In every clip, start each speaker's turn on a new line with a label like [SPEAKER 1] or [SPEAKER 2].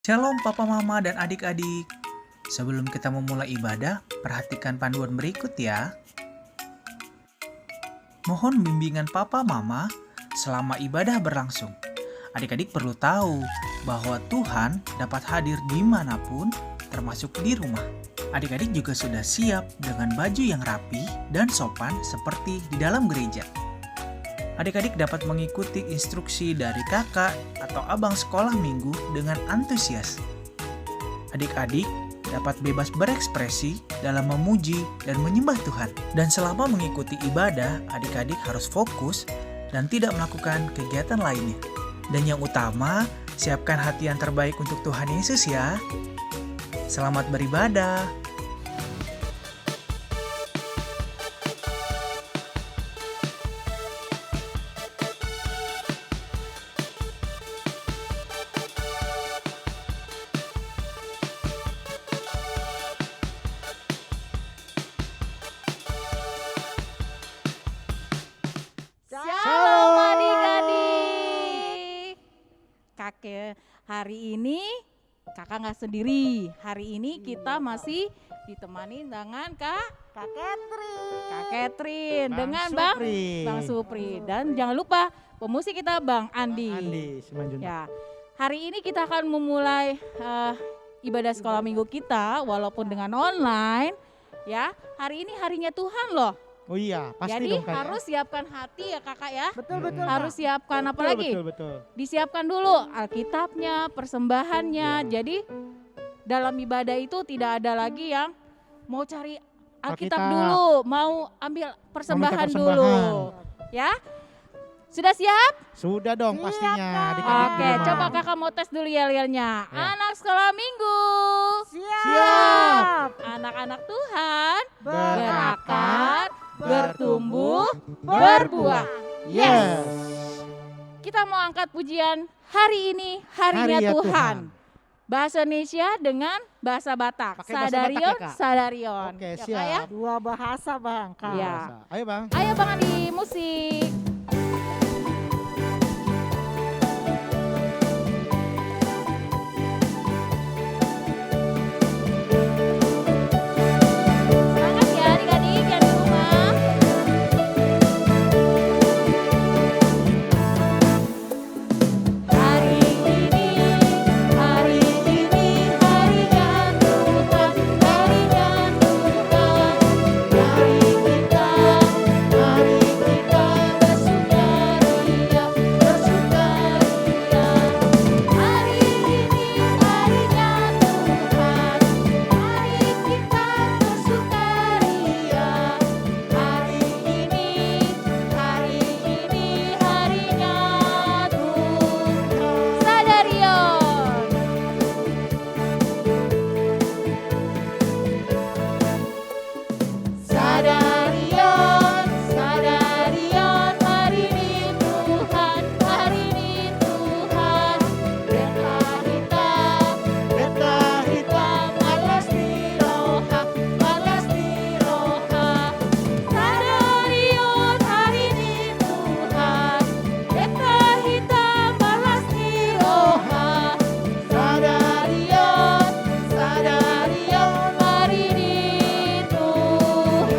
[SPEAKER 1] Shalom Papa Mama dan adik-adik. Sebelum kita memulai ibadah, perhatikan panduan berikut ya. Mohon bimbingan Papa Mama selama ibadah berlangsung. Adik-adik perlu tahu bahwa Tuhan dapat hadir dimanapun, termasuk di rumah. Adik-adik juga sudah siap dengan baju yang rapi dan sopan seperti di dalam gereja. Adik-adik dapat mengikuti instruksi dari kakak atau abang sekolah minggu dengan antusias. Adik-adik dapat bebas berekspresi dalam memuji dan menyembah Tuhan. Dan selama mengikuti ibadah, adik-adik harus fokus dan tidak melakukan kegiatan lainnya. Dan yang utama, siapkan hati yang terbaik untuk Tuhan Yesus ya. Selamat beribadah.
[SPEAKER 2] Shalom adik-adik. Kakek, hari ini kakak nggak sendiri. Hari ini kita masih ditemani dengan Kak Catherine, dengan Bang Supri. Dan jangan lupa pemusik kita Bang Andi. Ya, hari ini kita akan memulai ibadah sekolah minggu kita walaupun dengan online. Ya, hari ini harinya Tuhan loh.
[SPEAKER 3] Oh iya, pasti
[SPEAKER 2] Jadi
[SPEAKER 3] dong Kak.
[SPEAKER 2] harus siapkan hati ya kakak ya.
[SPEAKER 3] Betul.
[SPEAKER 2] Harus siapkan apa lagi?
[SPEAKER 3] Betul.
[SPEAKER 2] Disiapkan dulu Alkitabnya, persembahannya. Jadi dalam ibadah itu tidak ada lagi yang mau cari Alkitab
[SPEAKER 3] Alkitab.
[SPEAKER 2] dulu, mau ambil persembahan
[SPEAKER 3] persembahan.
[SPEAKER 2] dulu. Ya, sudah siap?
[SPEAKER 3] Sudah dong pastinya. Adik-adik di
[SPEAKER 2] Oke,
[SPEAKER 3] rumah.
[SPEAKER 2] coba kakak mau tes dulu yel-yelnya.
[SPEAKER 3] Ya.
[SPEAKER 2] Anak sekolah minggu,
[SPEAKER 3] Siap.
[SPEAKER 2] anak-anak Tuhan,
[SPEAKER 3] Berakar,
[SPEAKER 2] bertumbuh, berbuah.
[SPEAKER 3] Yes.
[SPEAKER 2] Kita mau angkat pujian hari ini, harinya
[SPEAKER 3] Hari ya
[SPEAKER 2] Tuhan. Bahasa Indonesia dengan bahasa Batak.
[SPEAKER 3] Pakai bahasa
[SPEAKER 2] Sadarion,
[SPEAKER 3] Batak ya, Kak?
[SPEAKER 2] Sadarion.
[SPEAKER 3] Oke,
[SPEAKER 2] Ya, Kak,
[SPEAKER 3] siap.
[SPEAKER 2] ya?
[SPEAKER 4] Dua bahasa Bang. Kak.
[SPEAKER 2] Iya.
[SPEAKER 3] Ayo Bang.
[SPEAKER 2] Ayo Bang Andi, musik. Semangat ya adik-adik yang di rumah. Hari ini harinya Tuhan, harinya Tuhan. Mari kita bersukaria, bersukaria. Hari ini harinya Tuhan, mari kita bersukaria. Hari ini harinya Tuhan. Sadarion. Sadarion, Sadarion, hari ini Tuhan, hari ini Tuhan. Beta hitam, alas di roha, alas di roha. Sadarion, hari ini Tuhan. Beta hitam, alas di roha. Sadarion, Sadarion, hari ini Tuhan.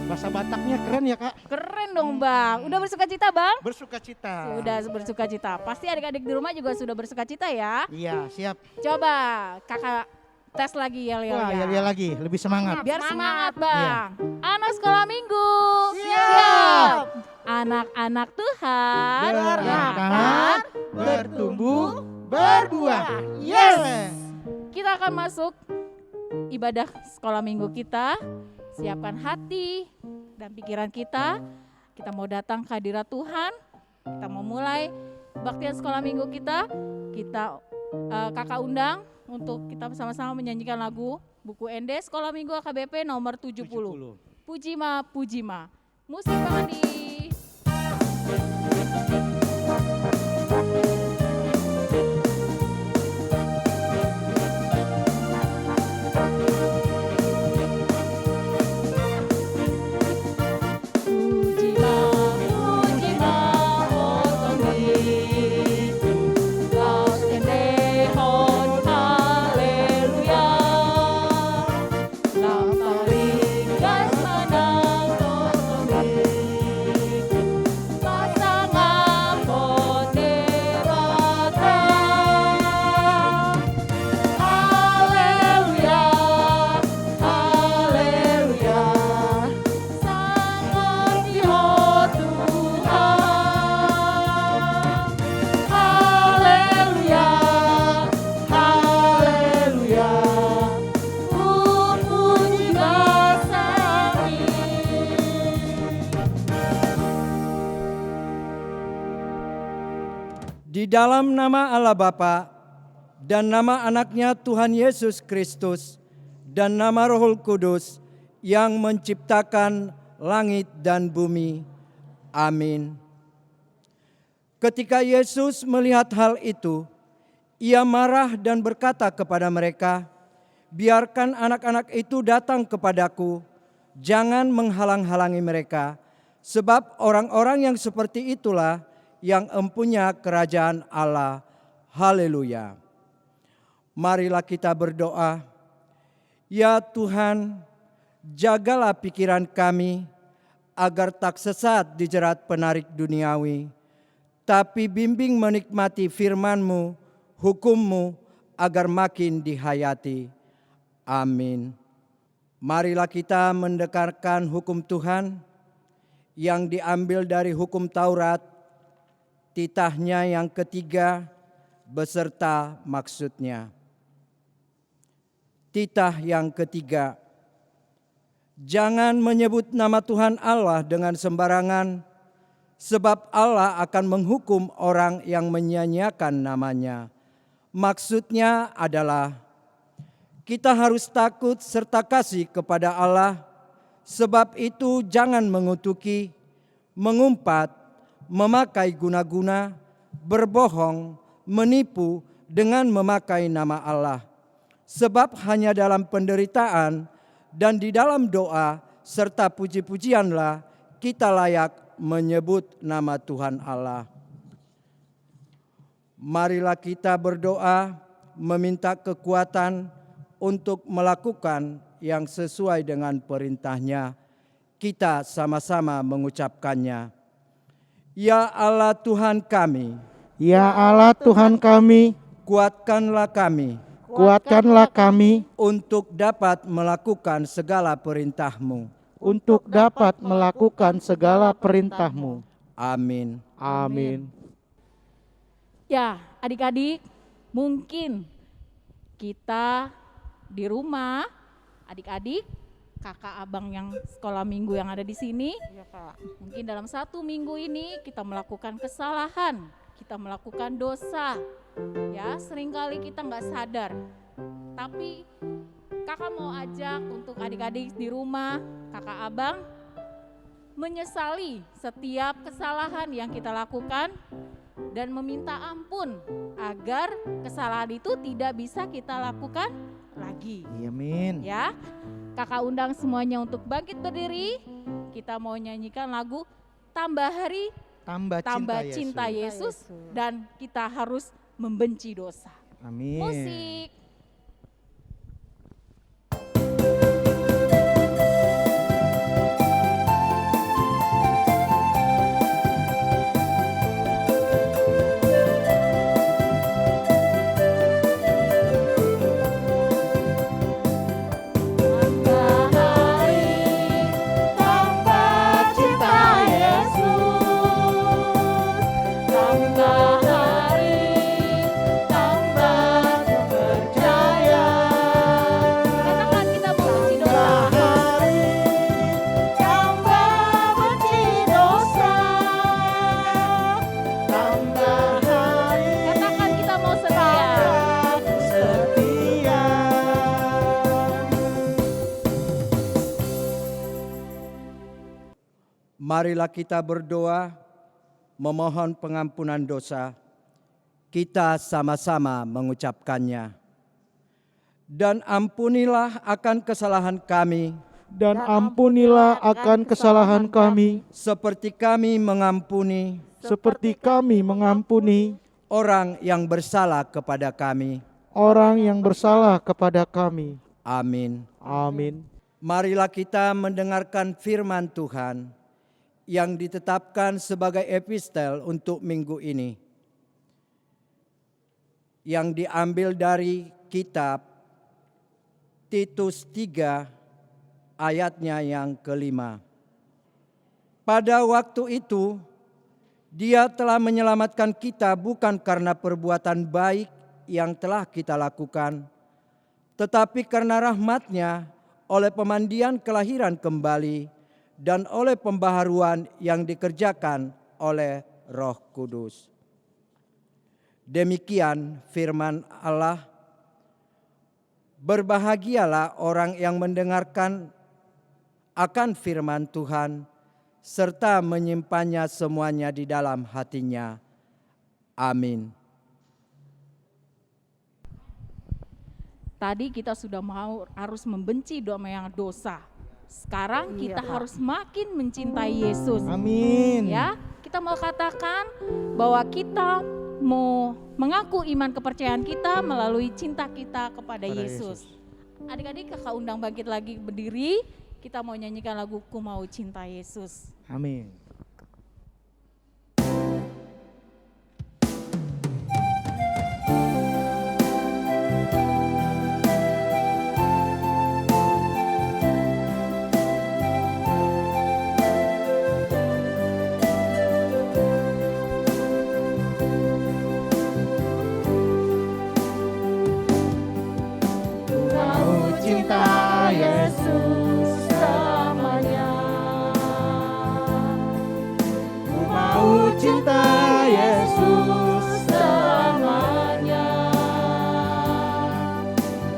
[SPEAKER 3] Bahasa Bataknya keren ya Kak.
[SPEAKER 2] Keren dong Bang. Udah bersuka-cita Bang?
[SPEAKER 3] Bersukacita.
[SPEAKER 2] Sudah bersuka-cita. Pasti adik-adik di rumah juga sudah bersuka-cita ya.
[SPEAKER 3] Iya, siap.
[SPEAKER 2] Coba kakak tes lagi
[SPEAKER 3] Wah,
[SPEAKER 2] yel-yelnya.
[SPEAKER 3] ya lagi, lebih semangat.
[SPEAKER 2] Biar semangat Bang. Anak sekolah minggu.
[SPEAKER 3] Siap.
[SPEAKER 2] Anak-anak Tuhan.
[SPEAKER 3] Berakar, bertumbuh, berbuah. Yes.
[SPEAKER 2] Kita akan masuk ibadah sekolah minggu kita. Siapkan hati dan pikiran kita. Kita mau datang ke hadirat Tuhan. Kita mau mulai kebaktian sekolah minggu kita. Kita kakak undang untuk kita bersama-sama menyanyikan lagu buku ND Sekolah Minggu AKBP nomor 70. Pujima, Pujima. Musik Bang Andi. Pujima, Pujima, oh Tuhan.
[SPEAKER 4] Di dalam nama Allah Bapa dan nama anaknya Tuhan Yesus Kristus dan nama Roh Kudus yang menciptakan langit dan bumi. Amin. Ketika Yesus melihat hal itu, ia marah dan berkata kepada mereka, "Biarkan anak-anak itu datang kepadaku, jangan menghalang-halangi mereka, sebab orang-orang yang seperti itulah yang empunya kerajaan Allah." Haleluya. Marilah kita berdoa. Ya Tuhan, jagalah pikiran kami agar tak sesat dijerat penarik duniawi, tapi bimbing menikmati firman-Mu, hukum-Mu, agar makin dihayati. Amin. Marilah kita mendengarkan hukum Tuhan yang diambil dari hukum Taurat, titahnya yang ketiga, beserta maksudnya. Titah yang ketiga, jangan menyebut nama Tuhan Allah dengan sembarangan, sebab Allah akan menghukum orang yang menyia-nyiakan namanya. Maksudnya adalah kita harus takut serta kasih kepada Allah, sebab itu jangan mengutuki, mengumpat, memakai guna-guna, berbohong, menipu dengan memakai nama Allah. Sebab hanya dalam penderitaan dan di dalam doa serta puji-pujianlah kita layak menyebut nama Tuhan Allah. Marilah kita berdoa meminta kekuatan untuk melakukan yang sesuai dengan perintahnya. Kita sama-sama mengucapkannya. Ya Allah Tuhan kami,
[SPEAKER 3] Ya Allah Tuhan kami,
[SPEAKER 4] kuatkanlah kami
[SPEAKER 3] kuatkanlah kami
[SPEAKER 4] untuk dapat melakukan segala perintah-Mu.
[SPEAKER 3] untuk dapat melakukan segala perintah-Mu.
[SPEAKER 4] Amin.
[SPEAKER 3] Amin.
[SPEAKER 2] Ya, adik-adik, mungkin kita di rumah, adik-adik, kakak abang yang sekolah minggu yang ada di sini, mungkin dalam 1 minggu ini kita melakukan kesalahan, kita melakukan dosa, ya seringkali kita nggak sadar. Tapi kakak mau ajak untuk adik-adik di rumah, kakak abang, menyesali setiap kesalahan yang kita lakukan dan meminta ampun agar kesalahan itu tidak bisa kita lakukan lagi.
[SPEAKER 3] Amin.
[SPEAKER 2] Ya, kakak undang semuanya untuk bangkit berdiri. Kita mau nyanyikan lagu Tambah Hari, Tambah Cinta Yesus, dan kita harus membenci dosa.
[SPEAKER 3] Amin.
[SPEAKER 2] Musik.
[SPEAKER 4] Marilah kita berdoa memohon pengampunan dosa. Kita sama-sama mengucapkannya. Dan ampunilah akan kesalahan kami,
[SPEAKER 3] Dan ampunilah akan kesalahan kami,
[SPEAKER 4] seperti kami mengampuni
[SPEAKER 3] seperti kami mengampuni
[SPEAKER 4] orang yang bersalah kepada kami.
[SPEAKER 3] orang yang bersalah kepada kami.
[SPEAKER 4] Amin.
[SPEAKER 3] Amin.
[SPEAKER 4] Marilah kita mendengarkan firman Tuhan yang ditetapkan sebagai epistel untuk minggu ini, yang diambil dari kitab Titus 3 ayatnya yang ke-5. Pada waktu itu, Dia telah menyelamatkan kita bukan karena perbuatan baik yang telah kita lakukan, tetapi karena rahmat-Nya oleh pemandian kelahiran kembali dan oleh pembaharuan yang dikerjakan oleh Roh Kudus. Demikian firman Allah. Berbahagialah orang yang mendengarkan akan firman Tuhan serta menyimpannya semuanya di dalam hatinya. Amin.
[SPEAKER 2] Tadi kita sudah harus membenci dosa. Sekarang kita harus makin mencintai Yesus.
[SPEAKER 3] Amin.
[SPEAKER 2] Ya, kita mau katakan bahwa kita mau mengaku iman kepercayaan kita melalui cinta kita kepada Yesus. Adik-adik, kakak undang bangkit lagi berdiri. Kita mau nyanyikan lagu Ku Mau Cinta Yesus.
[SPEAKER 3] Amin.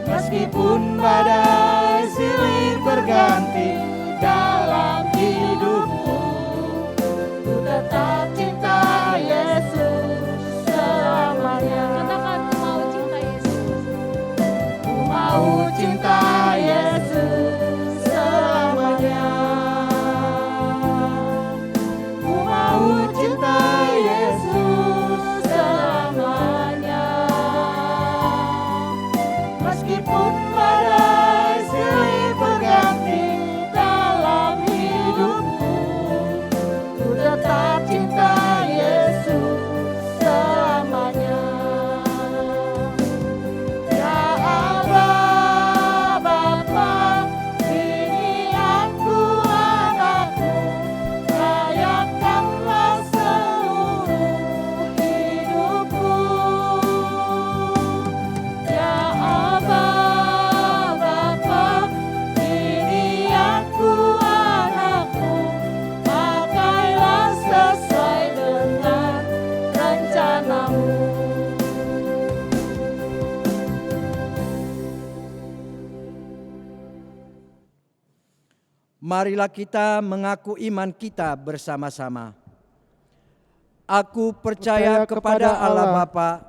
[SPEAKER 5] Meskipun badai silih berganti dalam hidupku, ku tetap cinta Yesus selamanya.
[SPEAKER 2] Katakan, ku mau cinta Yesus.
[SPEAKER 5] Ku mau cinta Yesus selamanya. Ku mau cinta Yesus selamanya. Meskipun badai silih berganti dalam hidupku, ku tetap cinta Yesus selamanya. Ya Allah Bapa, ini aku anakmu, layakkanlah seluruh hidupku. Ya Allah Bapa, ini aku anakmu, pakailah sesuai dengan rencanamu.
[SPEAKER 4] Marilah kita mengaku iman kita bersama-sama. Aku percaya kepada Allah Bapa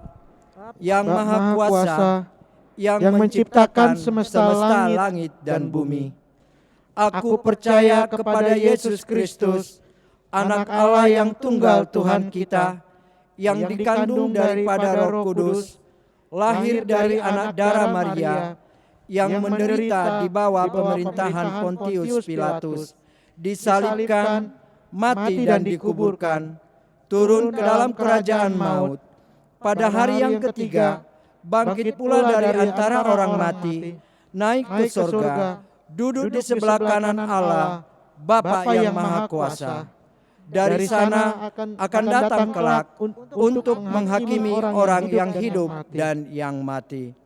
[SPEAKER 4] yang Maha Kuasa, yang menciptakan semesta langit dan bumi. Aku percaya kepada Yesus Kristus, Anak Allah yang tunggal Tuhan kita, yang dikandung daripada Roh Kudus, lahir dari anak darah Maria, yang menderita di bawah pemerintahan Pontius Pilatus, disalibkan, mati dan dikuburkan, turun ke dalam kerajaan maut. Pada hari yang ketiga, bangkit pula dari antara orang mati, naik ke surga, duduk di sebelah kanan Allah, Bapa yang Maha Kuasa. Dari sana akan datang kelak untuk menghakimi orang yang hidup dan yang mati.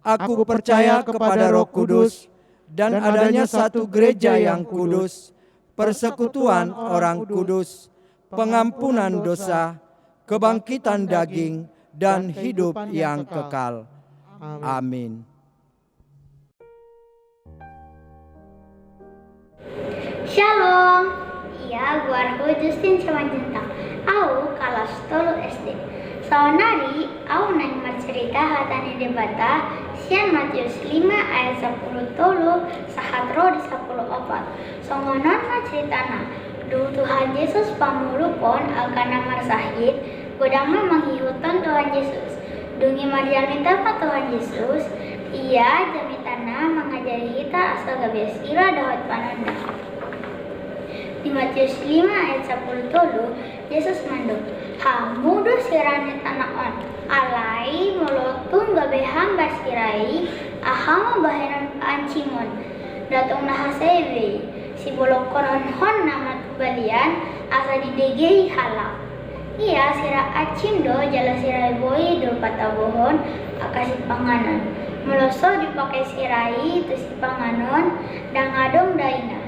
[SPEAKER 4] Aku percaya kepada Roh Kudus dan adanya satu gereja yang kudus, persekutuan orang kudus, pengampunan dosa, kebangkitan daging, dan hidup yang kekal. Amin.
[SPEAKER 6] Shalom. Ia guarku Justin Simanjuntak. Au kelas 3 SD. Saunari au nang cerita hatani debata sian Matius 5 ayat 10 tolu sahatro di 10 songonon ceritana du Tuhan Yesus pamulupon akan namar sahid godang menghihutan Tuhan Yesus dungi Marianita pa Tuhan Yesus ia jamitana mengajari kita asal gabias ira dawat pananda. Di Matius 5 ayat 10 tolu Yesus manduk hamu do siranet anaon alai molotun gabeham basirai aham baheran ancimon datung nahasebe si bolokon hon nama balian asa didegei halak ia sira acindo jala sirai boy do patabohon akasi panganan meloso dipakai sirai tu si panganon dan ngadong daina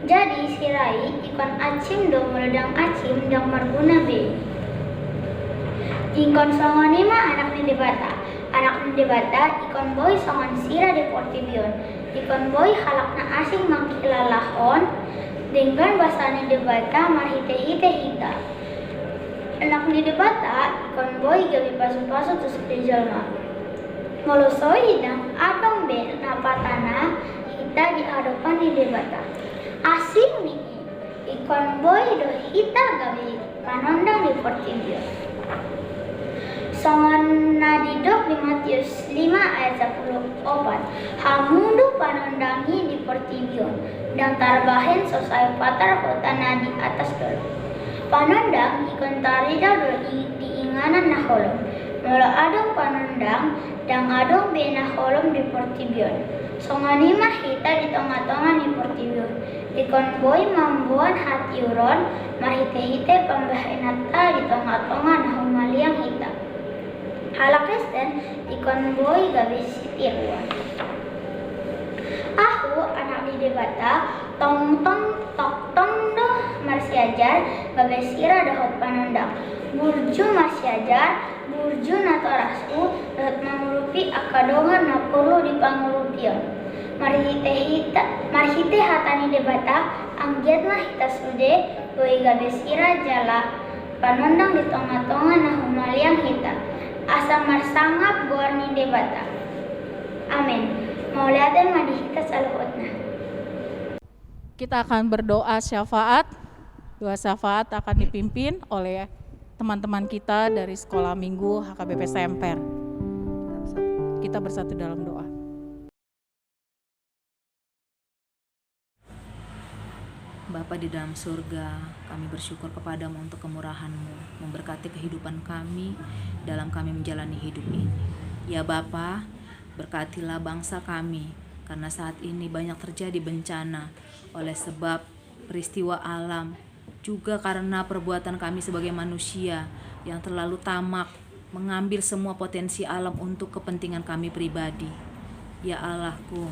[SPEAKER 6] jadi sirai ikon acim do meledang acim dang marguna be Ikon songon lima anak ni debata. Anak ni debata ikon boy songon sira de portibion. Ikon boy halakna asing mangkilalahon dengan bahasa ni debata marhite-hite hita. Anak ni debata ikon boy gabi pasu-pasu tusuk di jalma. Molosoi hidang adong be napatana hita di hadapan ni debata. Asing ni ikon boy do hita gabi panondang di portibion. Songon nadidok di Matius 5 ayat 14. Hamundu panondangi di portibion dan tarbahen sosai patar kota nadi atas dulu. Panondang ikon tarida do diinganan naholom. Mula adong panondang dan adong be naholom di portibion. Songon lima hita di tengah-tengah di portibion. Ikon boy mambuan hati uron mahite-hite pembahenata di tengah-tengah nahumaliang hita. Halak Kristen ikon boy gabi sitiruan. Aku anak di debata tong tok tong doh marsiajar gabi sira dahot panondang. Burju marsiajar burju natorasu dahot mangurupi akadongan na perlu dipangurupion. Marhite hatani debata anggiat mah hita sude boy gabi sira jala panondang di tengah-tengah nahumaliang hita. Asa marsangap gorni debata. Amin. Maulada madihita saluhutna.
[SPEAKER 2] Kita akan berdoa syafaat. Doa syafaat akan dipimpin oleh teman-teman kita dari Sekolah Minggu HKBP Semper. Kita bersatu dalam doa.
[SPEAKER 7] Bapa di dalam surga, kami bersyukur kepadamu untuk kemurahan-Mu, memberkati kehidupan kami dalam kami menjalani hidup ini. Ya Bapa, berkatilah bangsa kami, karena saat ini banyak terjadi bencana oleh sebab peristiwa alam, juga karena perbuatan kami sebagai manusia yang terlalu tamak mengambil semua potensi alam untuk kepentingan kami pribadi. Ya Allahku,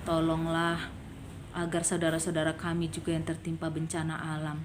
[SPEAKER 7] tolonglah agar saudara-saudara kami juga yang tertimpa bencana alam,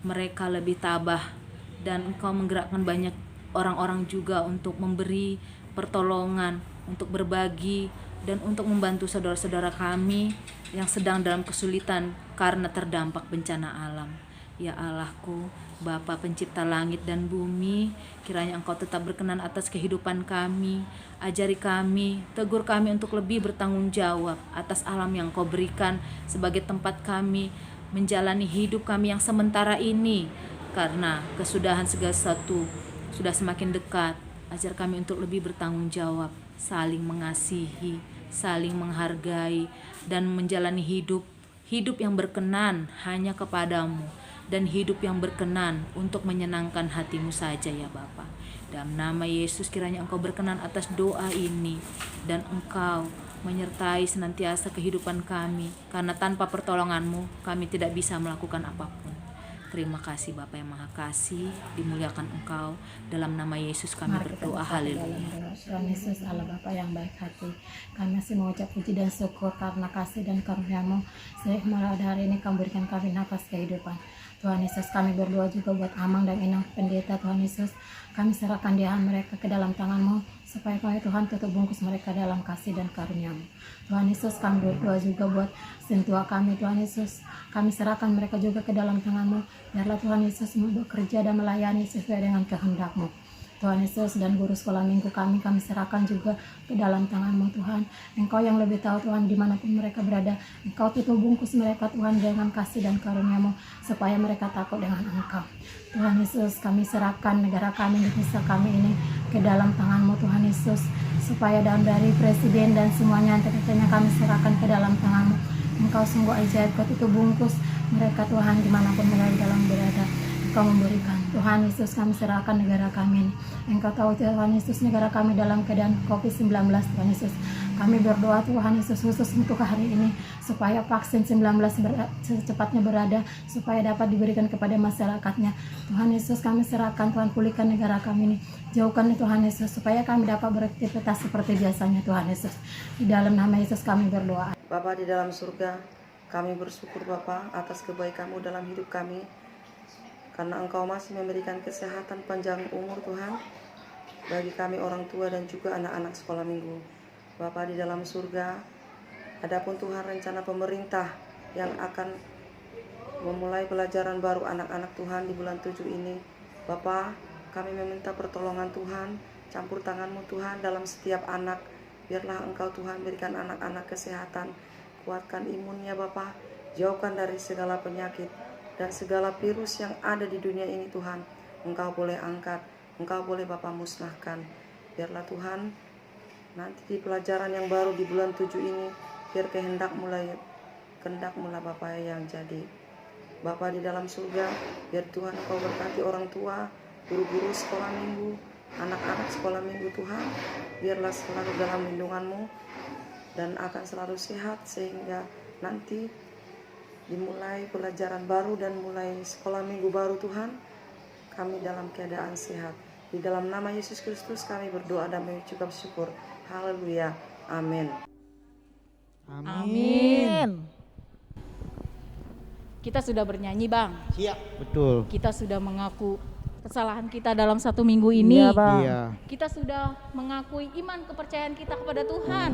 [SPEAKER 7] mereka lebih tabah dan Engkau menggerakkan banyak orang-orang juga untuk memberi pertolongan, untuk berbagi dan untuk membantu saudara-saudara kami yang sedang dalam kesulitan karena terdampak bencana alam. Ya Allahku, Bapa pencipta langit dan bumi, kiranya Engkau tetap berkenan atas kehidupan kami. Ajari kami, tegur kami untuk lebih bertanggung jawab atas alam yang Kau berikan sebagai tempat kami menjalani hidup kami yang sementara ini. Karena kesudahan segala sesuatu sudah semakin dekat. Ajar kami untuk lebih bertanggung jawab, saling mengasihi, saling menghargai, dan menjalani hidup yang berkenan hanya kepadamu, dan hidup yang berkenan untuk menyenangkan hatimu saja ya Bapa. Dalam nama Yesus kiranya Engkau berkenan atas doa ini, dan Engkau menyertai senantiasa kehidupan kami, karena tanpa pertolongan-Mu kami tidak bisa melakukan apapun. Terima kasih Bapa yang Maha Kasih, dimuliakan Engkau. Dalam nama Yesus kami berdoa, haleluya.
[SPEAKER 8] Tuhan Yesus Allah Bapa yang baik hati, kami masih mengucap puji dan syukur karena kasih dan karunia-Mu, sehingga mulai hari ini Kau berikan kami nafas kehidupan. Tuhan Yesus, kami berdoa juga buat Amang dan Inang pendeta. Tuhan Yesus, kami serahkan dia mereka ke dalam tangan-Mu, supaya Kau Tuhan tutup bungkus mereka dalam kasih dan karunia-Mu. Tuhan Yesus, kami berdoa juga buat sentua kami. Tuhan Yesus, kami serahkan mereka juga ke dalam tangan-Mu. Biarlah Tuhan Yesus bekerja dan melayani sesuai dengan kehendak-Mu. Tuhan Yesus, dan guru sekolah minggu kami serahkan juga ke dalam tangan-Mu Tuhan. Engkau yang lebih tahu Tuhan dimanapun mereka berada. Engkau tutup bungkus mereka Tuhan dengan kasih dan karunia-Mu, supaya mereka takut dengan Engkau. Tuhan Yesus, kami serahkan negara kami, Indonesia kami ini ke dalam tangan-Mu Tuhan Yesus, supaya dalam dari presiden dan semuanya yang kami serahkan ke dalam tangan-Mu. Engkau sungguh ajaib, Kau tutup bungkus mereka Tuhan dimanapun mereka dalam berada. Engkau memberikan. Tuhan Yesus, kami serahkan negara kami ini. Engkau tahu Tuhan Yesus, negara kami dalam keadaan COVID-19 Tuhan Yesus. Kami berdoa Tuhan Yesus khusus untuk hari ini, supaya vaksin 19 secepatnya berada, supaya dapat diberikan kepada masyarakatnya. Tuhan Yesus, kami serahkan Tuhan, pulihkan negara kami ini. Jauhkan Tuhan Yesus, supaya kami dapat beraktivitas seperti biasanya Tuhan Yesus. Di dalam nama Yesus kami berdoa.
[SPEAKER 9] Bapa di dalam surga, kami bersyukur Bapa atas kebaikan-Mu dalam hidup kami, karena Engkau masih memberikan kesehatan panjang umur Tuhan. bagi kami orang tua dan juga anak-anak sekolah minggu. Bapa di dalam surga, adapun Tuhan rencana pemerintah yang akan memulai pelajaran baru anak-anak Tuhan di bulan 7 ini, Bapa, kami meminta pertolongan Tuhan, campur tangan-Mu Tuhan dalam setiap anak. Biarlah Engkau Tuhan berikan anak-anak kesehatan, kuatkan imunnya Bapa, jauhkan dari segala penyakit dan segala virus yang ada di dunia ini Tuhan. Engkau boleh angkat, Engkau boleh Bapa musnahkan. Biarlah Tuhan nanti di pelajaran yang baru di bulan 7 ini, biar kehendak-Mu lah Bapa yang jadi. Bapa di dalam surga, biar Tuhan Engkau berkati orang tua, guru-guru sekolah minggu, anak-anak sekolah minggu Tuhan. Biarlah selalu dalam lindungan-Mu dan akan selalu sehat sehingga nanti dimulai pelajaran baru dan mulai sekolah minggu baru Tuhan, kami dalam keadaan sehat. Di dalam nama Yesus Kristus kami berdoa dan mengucap syukur. Haleluya. Amin.
[SPEAKER 2] Amin. Kita sudah bernyanyi Bang.
[SPEAKER 3] Siap. Betul.
[SPEAKER 2] Kita sudah mengaku kesalahan kita dalam 1 minggu ini.
[SPEAKER 3] Iya, Bang. Iya.
[SPEAKER 2] Kita sudah mengakui iman kepercayaan kita kepada Tuhan.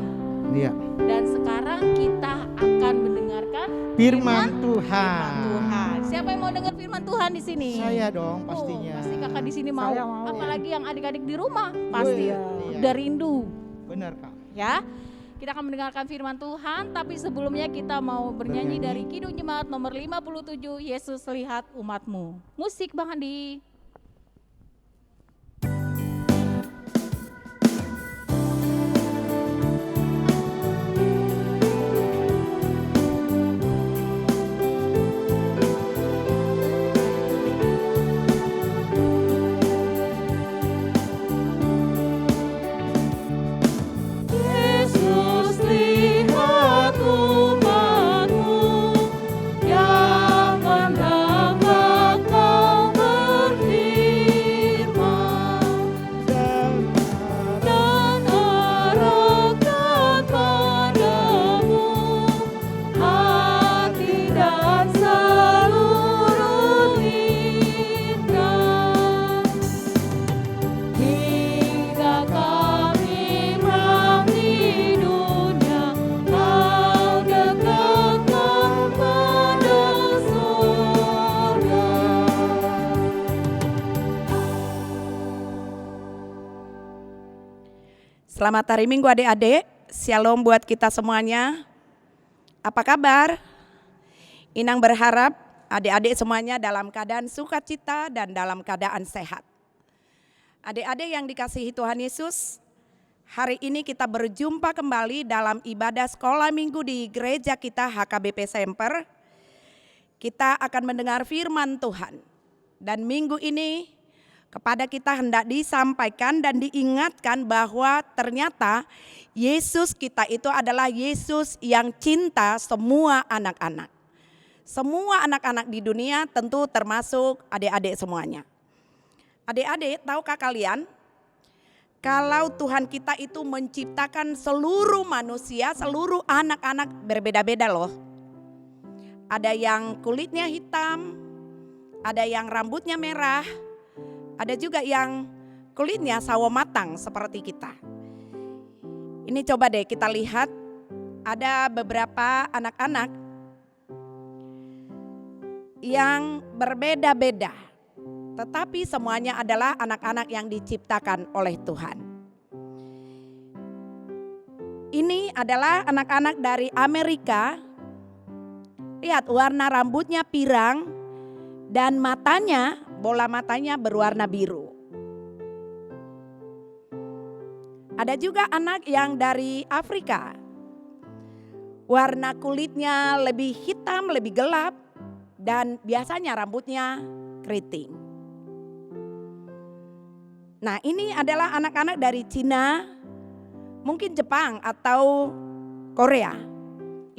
[SPEAKER 3] Iya.
[SPEAKER 2] Dan sekarang kita akan mendengarkan
[SPEAKER 3] Firman Tuhan.
[SPEAKER 2] Firman Tuhan. Siapa yang mau dengar firman Tuhan di sini?
[SPEAKER 3] Saya dong pastinya.
[SPEAKER 2] Pasti kakak di sini mau.
[SPEAKER 3] Saya mau.
[SPEAKER 2] Apalagi yang adik-adik di rumah pasti
[SPEAKER 3] iya.
[SPEAKER 2] udah rindu.
[SPEAKER 3] Benar Kak.
[SPEAKER 2] Ya. Kita akan mendengarkan firman Tuhan, tapi sebelumnya kita mau bernyanyi dari Kidung Jemaat nomor 57, Yesus lihat umatmu. Musik Bang Andi.
[SPEAKER 5] Yesus lihat umatmu yang mendapat kau berfirman dan arahkan padamu hati dan seluruh iman hingga kami perang di dunia kau dekatkan pada surga.
[SPEAKER 10] Selamat hari Minggu adik-adik, shalom buat kita semuanya. Apa kabar? Inang berharap adik-adik semuanya dalam keadaan sukacita dan dalam keadaan sehat. Adik-adik yang dikasihi Tuhan Yesus, hari ini kita berjumpa kembali dalam ibadah sekolah minggu di gereja kita HKBP Semper. Kita akan mendengar firman Tuhan. Dan minggu ini kepada kita hendak disampaikan dan diingatkan bahwa ternyata Yesus kita itu adalah Yesus yang cinta semua anak-anak. Semua anak-anak di dunia tentu termasuk adik-adik semuanya. Adik-adik, tahukah kalian kalau Tuhan kita itu menciptakan seluruh manusia, seluruh anak-anak berbeda-beda loh. Ada yang kulitnya hitam, ada yang rambutnya merah, ada juga yang kulitnya sawo matang seperti kita. Ini coba deh kita lihat, ada beberapa anak-anak yang berbeda-beda. Tetapi semuanya adalah anak-anak yang diciptakan oleh Tuhan. Ini adalah anak-anak dari Amerika. Lihat warna rambutnya pirang dan matanya, bola matanya berwarna biru. Ada juga anak yang dari Afrika. Warna kulitnya lebih hitam, lebih gelap dan biasanya rambutnya keriting. Nah, ini adalah anak-anak dari Cina, mungkin Jepang atau Korea.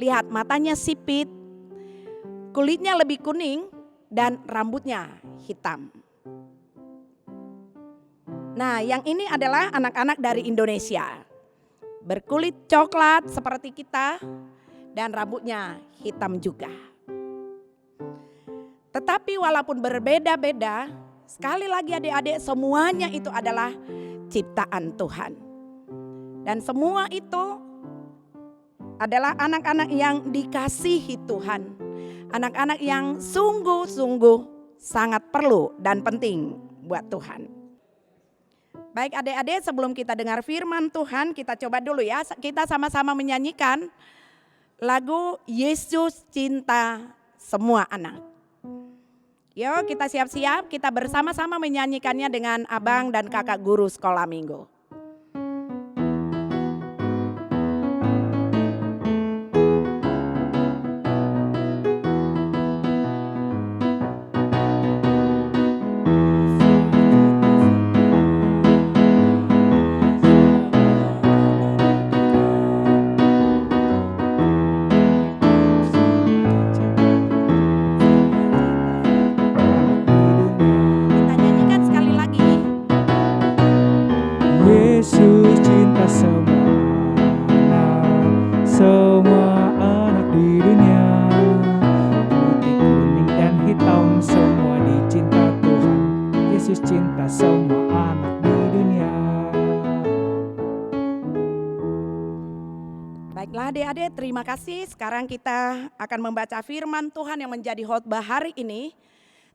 [SPEAKER 10] Lihat matanya sipit, kulitnya lebih kuning dan rambutnya hitam. Nah, yang ini adalah anak-anak dari Indonesia. Berkulit coklat seperti kita dan rambutnya hitam juga. Tetapi walaupun berbeda-beda, sekali lagi adik-adik semuanya itu adalah ciptaan Tuhan. Dan semua itu adalah anak-anak yang dikasihi Tuhan. Anak-anak yang sungguh-sungguh sangat perlu dan penting buat Tuhan. Baik adik-adik, sebelum kita dengar firman Tuhan, kita coba dulu ya. Kita sama-sama menyanyikan lagu Yesus Cinta Semua Anak. Yuk kita siap-siap, kita bersama-sama menyanyikannya dengan abang dan kakak guru sekolah minggu.
[SPEAKER 3] Yesus cinta semua anak di dunia. Putih, kuning, dan hitam semua dicinta Tuhan. Yesus cinta semua anak di dunia.
[SPEAKER 10] Baiklah adik-adik, terima kasih. Sekarang kita akan membaca firman Tuhan yang menjadi khotbah hari ini.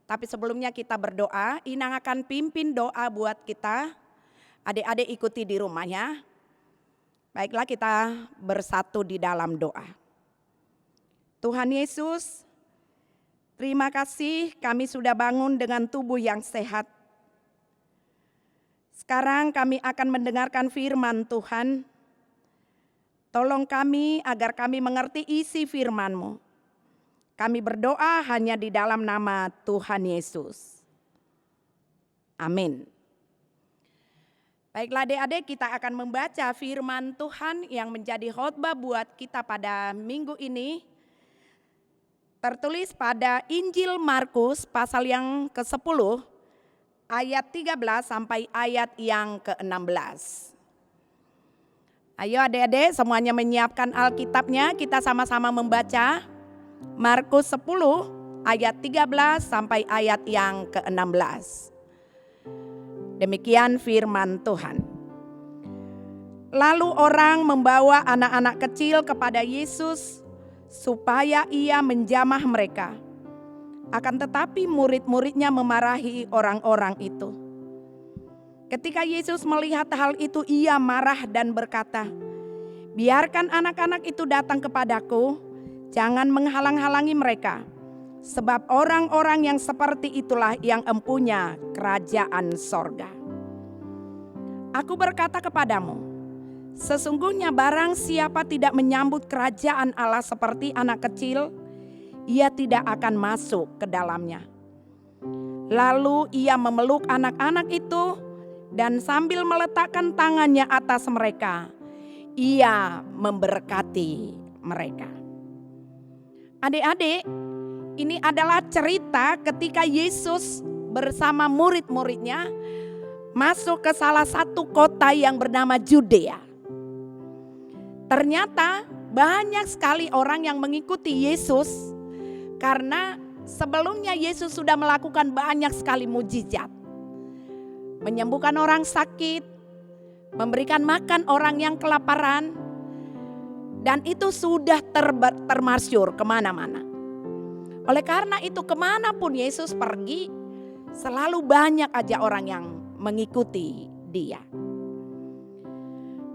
[SPEAKER 10] Tapi sebelumnya kita berdoa, Inang akan pimpin doa buat kita. Adik-adik ikuti di rumahnya. Baiklah kita bersatu di dalam doa. Tuhan Yesus, terima kasih kami sudah bangun dengan tubuh yang sehat. Sekarang kami akan mendengarkan firman Tuhan. Tolong kami agar kami mengerti isi firman-Mu. Kami berdoa hanya di dalam nama Tuhan Yesus. Amin. Baiklah adik-adik, kita akan membaca firman Tuhan yang menjadi khotbah buat kita pada minggu ini. Tertulis pada Injil Markus pasal yang ke-10 ayat 13 sampai ayat yang ke-16. Ayo adik-adik semuanya menyiapkan Alkitabnya, kita sama-sama membaca Markus 10 ayat 13 sampai ayat yang ke-16. Demikian firman Tuhan. Lalu orang membawa anak-anak kecil kepada Yesus supaya ia menjamah mereka. Akan tetapi murid-muridnya memarahi orang-orang itu. Ketika Yesus melihat hal itu, ia marah dan berkata, "Biarkan anak-anak itu datang kepadaku, jangan menghalang-halangi mereka. Sebab orang-orang yang seperti itulah yang empunya kerajaan sorga. Aku berkata kepadamu, sesungguhnya barang siapa tidak menyambut kerajaan Allah seperti anak kecil, ia tidak akan masuk ke dalamnya." Lalu ia memeluk anak-anak itu dan sambil meletakkan tangannya atas mereka, ia memberkati mereka. Adik-adik, ini adalah cerita ketika Yesus bersama murid-muridnya masuk ke salah satu kota yang bernama Judea. Ternyata banyak sekali orang yang mengikuti Yesus karena sebelumnya Yesus sudah melakukan banyak sekali mujizat. Menyembuhkan orang sakit, memberikan makan orang yang kelaparan, dan itu sudah termasyhur kemana-mana. Oleh karena itu kemanapun Yesus pergi, selalu banyak aja orang yang mengikuti dia.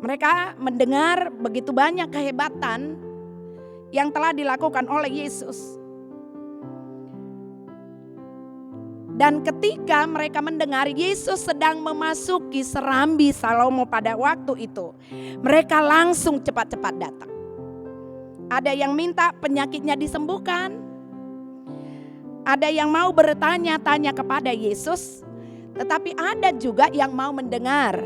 [SPEAKER 10] Mereka mendengar begitu banyak kehebatan yang telah dilakukan oleh Yesus. Dan ketika mereka mendengar Yesus sedang memasuki serambi Salomo pada waktu itu, mereka langsung cepat-cepat datang. Ada yang minta penyakitnya disembuhkan. Ada yang mau bertanya-tanya kepada Yesus, tetapi ada juga yang mau mendengar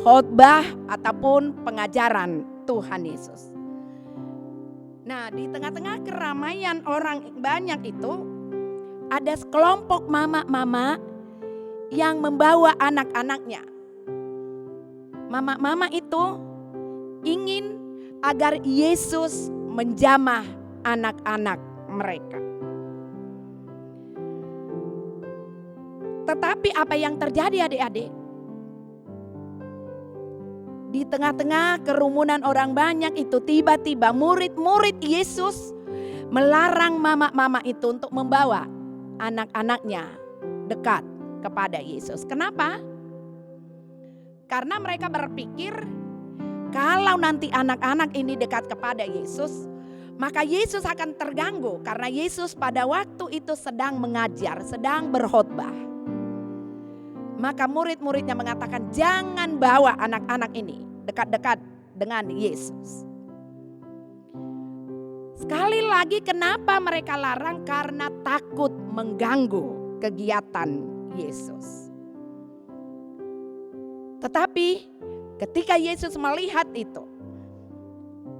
[SPEAKER 10] khotbah ataupun pengajaran Tuhan Yesus. Nah, di tengah-tengah keramaian orang banyak itu, ada sekelompok mama-mama yang membawa anak-anaknya. Mama-mama itu ingin agar Yesus menjamah anak-anak mereka. Tetapi apa yang terjadi adik-adik? di tengah-tengah kerumunan orang banyak itu tiba-tiba murid-murid Yesus melarang mama-mama itu untuk membawa anak-anaknya dekat kepada Yesus. Kenapa? Karena mereka berpikir kalau nanti anak-anak ini dekat kepada Yesus, maka Yesus akan terganggu karena Yesus pada waktu itu sedang mengajar, sedang berkhotbah. Maka murid-muridnya mengatakan jangan bawa anak-anak ini dekat-dekat dengan Yesus. Sekali lagi kenapa mereka larang? Karena takut mengganggu kegiatan Yesus. Tetapi ketika Yesus melihat itu,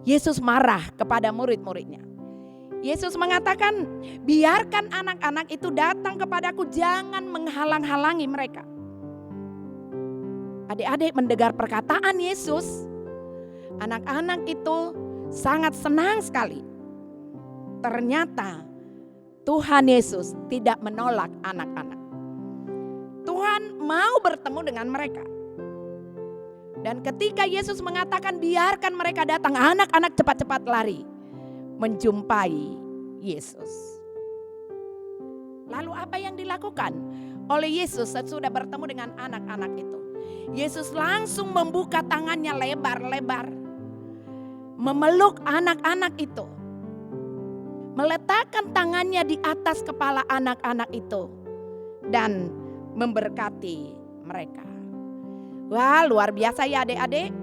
[SPEAKER 10] Yesus marah kepada murid-muridnya. Yesus mengatakan, biarkan anak-anak itu datang kepadaku, jangan menghalang-halangi mereka. Adik-adik mendengar perkataan Yesus, anak-anak itu sangat senang sekali. Ternyata Tuhan Yesus tidak menolak anak-anak. Tuhan mau bertemu dengan mereka. Dan ketika Yesus mengatakan biarkan mereka datang, anak-anak cepat-cepat lari menjumpai Yesus. Lalu apa yang dilakukan oleh Yesus sesudah bertemu dengan anak-anak itu? Yesus langsung membuka tangannya lebar-lebar, memeluk anak-anak itu, meletakkan tangannya di atas kepala anak-anak itu, dan memberkati mereka. Wah, luar biasa ya adik-adik.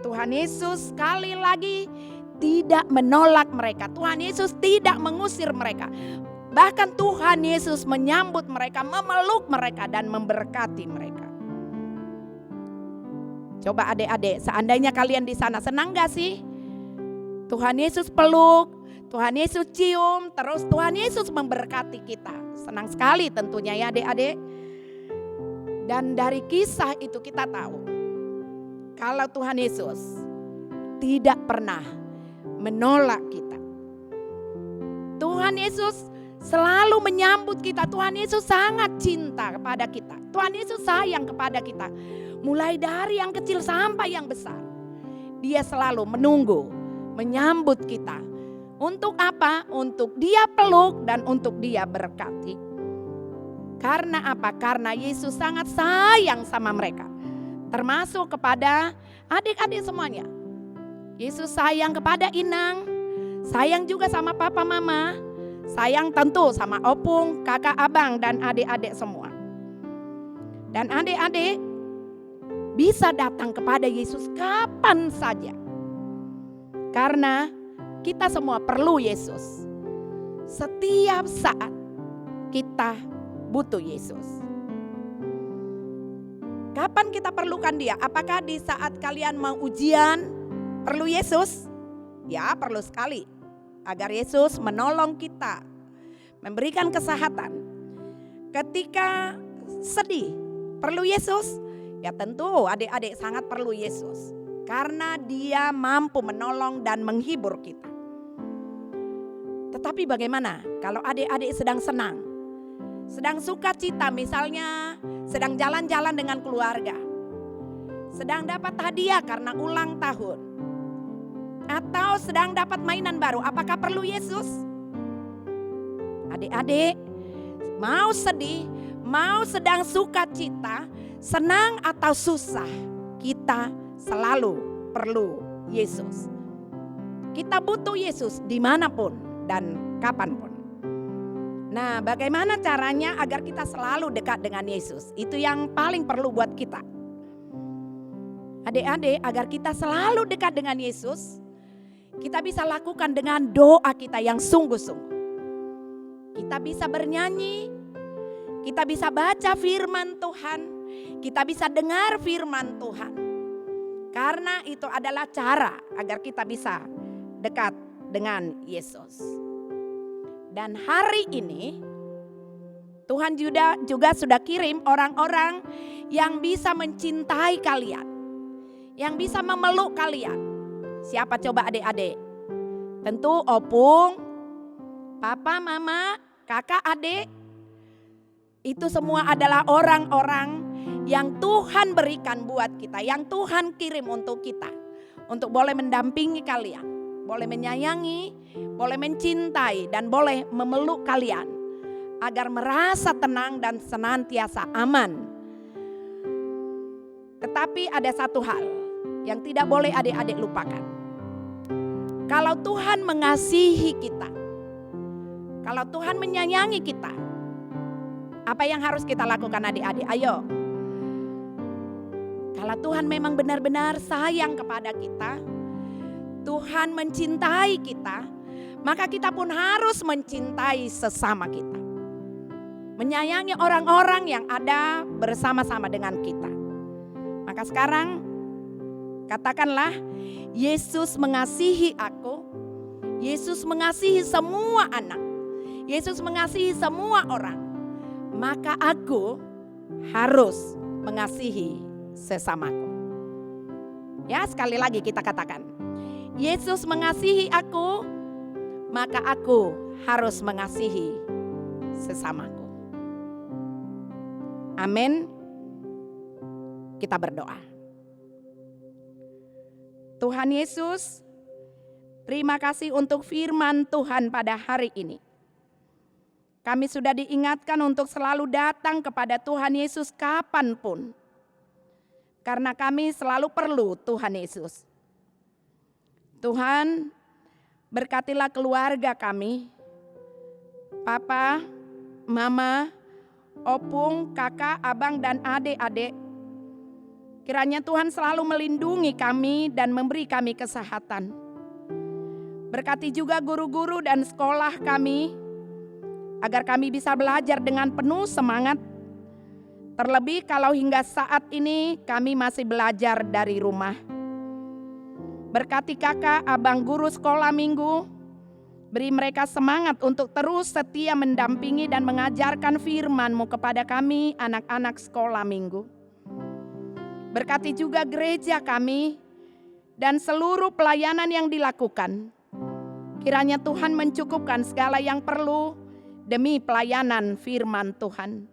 [SPEAKER 10] Tuhan Yesus sekali lagi tidak menolak mereka. Tuhan Yesus tidak mengusir mereka. Bahkan Tuhan Yesus menyambut mereka, memeluk mereka dan memberkati mereka. Coba adik-adik, seandainya kalian di sana senang gak sih? Tuhan Yesus peluk, Tuhan Yesus cium, terus Tuhan Yesus memberkati kita. Senang sekali tentunya ya adik-adik. Dan dari kisah itu kita tahu kalau Tuhan Yesus tidak pernah menolak kita. Tuhan Yesus selalu menyambut kita. Tuhan Yesus sangat cinta kepada kita. Tuhan Yesus sayang kepada kita. Mulai dari yang kecil sampai yang besar. Dia selalu menunggu, menyambut kita. Untuk apa? Untuk dia peluk dan untuk dia berkati. Karena apa? Karena Yesus sangat sayang sama mereka. Termasuk kepada adik-adik semuanya. Yesus sayang kepada Inang. Sayang juga sama papa mama. Sayang tentu sama opung, kakak, abang dan adik-adik semua. Dan adik-adik bisa datang kepada Yesus kapan saja. Karena kita semua perlu Yesus. Setiap saat kita butuh Yesus. Kapan kita perlukan dia? Apakah di saat kalian mau ujian perlu Yesus? Ya, perlu sekali. Agar Yesus menolong kita, memberikan kesehatan. Ketika sedih, perlu Yesus? Ya tentu adik-adik sangat perlu Yesus. Karena dia mampu menolong dan menghibur kita. Tetapi bagaimana kalau adik-adik sedang senang? Sedang sukacita, misalnya sedang jalan-jalan dengan keluarga. Sedang dapat hadiah karena ulang tahun. Atau sedang dapat mainan baru, apakah perlu Yesus? Adik-adik, mau sedih, mau sedang sukacita, senang atau susah, kita selalu perlu Yesus. Kita butuh Yesus dimanapun dan kapanpun. Nah, bagaimana caranya agar kita selalu dekat dengan Yesus? Itu yang paling perlu buat kita. Adik-adik, agar kita selalu dekat dengan Yesus, kita bisa lakukan dengan doa kita yang sungguh-sungguh. Kita bisa bernyanyi, kita bisa baca firman Tuhan, kita bisa dengar firman Tuhan. Karena itu adalah cara agar kita bisa dekat dengan Yesus. Dan hari ini Tuhan juga sudah kirim orang-orang yang bisa mencintai kalian, yang bisa memeluk kalian. Siapa coba adik-adik? Tentu opung, papa, mama, kakak, adik. Itu semua adalah orang-orang yang Tuhan berikan buat kita, yang Tuhan kirim untuk kita. Untuk boleh mendampingi kalian, boleh menyayangi, boleh mencintai, dan boleh memeluk kalian. Agar merasa tenang dan senantiasa aman. Tetapi ada satu hal yang tidak boleh adik-adik lupakan. Kalau Tuhan mengasihi kita, kalau Tuhan menyayangi kita, apa yang harus kita lakukan adik-adik? Ayo. Kalau Tuhan memang benar-benar sayang kepada kita, Tuhan mencintai kita, maka kita pun harus mencintai sesama kita. Menyayangi orang-orang yang ada bersama-sama dengan kita. Maka sekarang katakanlah, Yesus mengasihi aku, Yesus mengasihi semua anak, Yesus mengasihi semua orang. Maka aku harus mengasihi sesamaku. Ya, sekali lagi kita katakan, Yesus mengasihi aku, maka aku harus mengasihi sesamaku. Amin. Kita berdoa. Tuhan Yesus, terima kasih untuk firman Tuhan pada hari ini. Kami sudah diingatkan untuk selalu datang kepada Tuhan Yesus kapanpun. Karena kami selalu perlu Tuhan Yesus. Tuhan, berkatilah keluarga kami. Papa, Mama, Opung, kakak, abang, dan adik-adik. Kiranya Tuhan selalu melindungi kami dan memberi kami kesehatan. Berkati juga guru-guru dan sekolah kami, agar kami bisa belajar dengan penuh semangat. Terlebih kalau hingga saat ini kami masih belajar dari rumah. Berkati kakak, abang, guru sekolah minggu. Beri mereka semangat untuk terus setia mendampingi dan mengajarkan firman-Mu kepada kami anak-anak sekolah minggu. Berkati juga gereja kami dan seluruh pelayanan yang dilakukan. Kiranya Tuhan mencukupkan segala yang perlu demi pelayanan firman Tuhan.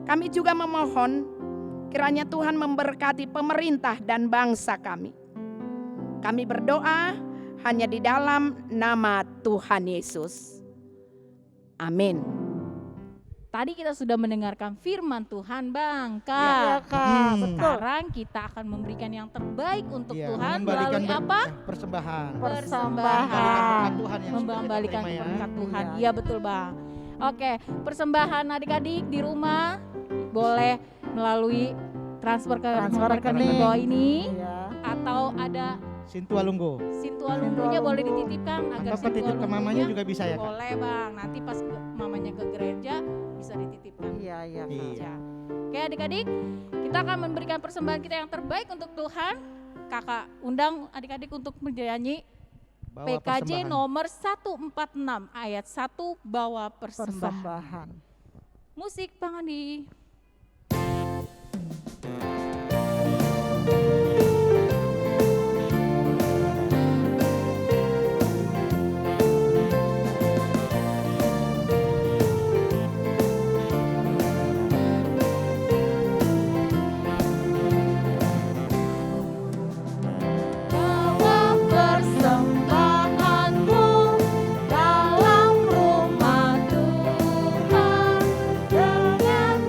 [SPEAKER 10] Kami juga memohon kiranya Tuhan memberkati pemerintah dan bangsa kami. Kami berdoa hanya di dalam nama Tuhan Yesus. Amin.
[SPEAKER 2] Tadi kita sudah mendengarkan firman Tuhan, Bang. Kak.
[SPEAKER 11] Ya, Kak. Betul.
[SPEAKER 2] Sekarang kita akan memberikan yang terbaik untuk Tuhan melalui apa?
[SPEAKER 11] Persembahan.
[SPEAKER 2] Persembahan.
[SPEAKER 11] Tuhan yang
[SPEAKER 2] Membalikan
[SPEAKER 11] sudah kita terima,
[SPEAKER 2] berkat Tuhan. Iya betul, Bang. Oke, persembahan adik-adik di rumah boleh melalui transfer ke rekening bawah ini, atau ada
[SPEAKER 11] Sintualunggo.
[SPEAKER 2] Sintualunggonya boleh dititipkan agar
[SPEAKER 11] Atau titip ke mamanya juga bisa ya, Kak?
[SPEAKER 2] Boleh, Bang. Nanti pas mamanya ke gereja bisa dititipkan.
[SPEAKER 11] Iya.
[SPEAKER 2] Oke, adik-adik, kita akan memberikan persembahan kita yang terbaik untuk Tuhan. Kakak undang adik-adik untuk menyanyi PKJ nomor 146 ayat 1, bawa persembahan. Musik, Bang Andi.
[SPEAKER 5] Dalam rumah Tuhan dengan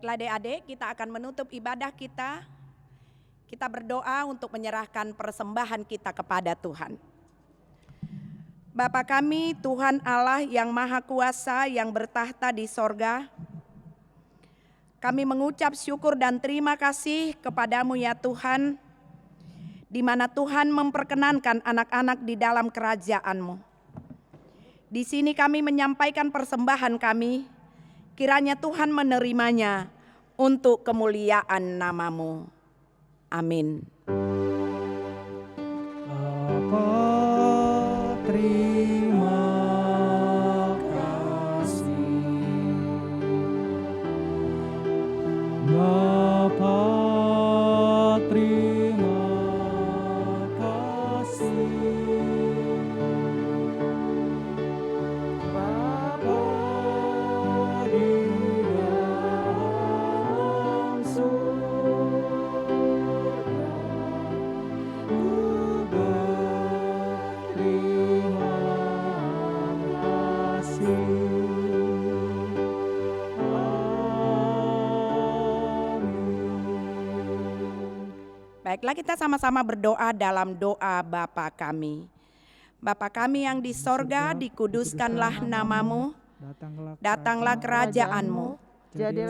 [SPEAKER 10] Baiklah adik-adik, kita akan menutup ibadah kita. Kita berdoa untuk menyerahkan persembahan kita kepada Tuhan. Bapa kami, Tuhan Allah yang Maha Kuasa yang bertahta di sorga, kami mengucap syukur dan terima kasih kepadamu ya Tuhan, di mana Tuhan memperkenankan anak-anak di dalam kerajaan-Mu. Di sini kami menyampaikan persembahan kami, kiranya Tuhan menerimanya untuk kemuliaan nama-Mu. Amin.
[SPEAKER 3] Bapa, terima kasih. Bapa, terima kasih. Bapa di dalam surga, ku berterima kasih.
[SPEAKER 10] Baiklah, kita sama-sama berdoa dalam doa Bapa kami. Bapa kami yang di sorga, dikuduskanlah namamu, datanglah kerajaan-Mu,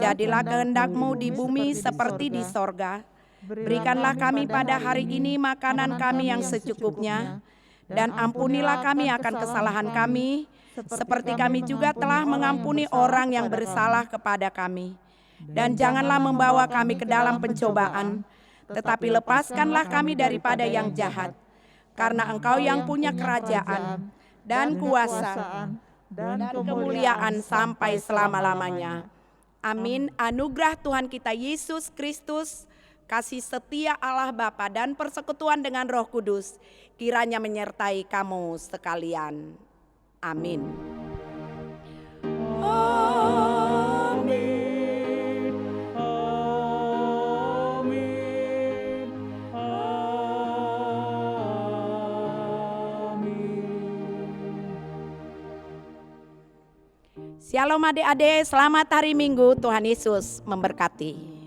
[SPEAKER 10] jadilah kehendak-Mu di bumi seperti di sorga. Berikanlah kami pada hari ini makanan kami yang secukupnya, dan ampunilah kami akan kesalahan kami, seperti kami juga telah mengampuni orang yang bersalah kepada kami. Dan janganlah membawa kami ke dalam pencobaan, tetapi lepaskanlah kami daripada yang jahat. Karena Engkau yang punya kerajaan dan kuasa dan kemuliaan sampai selama-lamanya. Amin. Anugerah Tuhan kita Yesus Kristus, kasih setia Allah Bapa dan persekutuan dengan Roh Kudus kiranya menyertai kamu sekalian. Amin.
[SPEAKER 3] Amin. Amin.
[SPEAKER 10] Shalom adik-adik, selamat hari Minggu, Tuhan Yesus memberkati.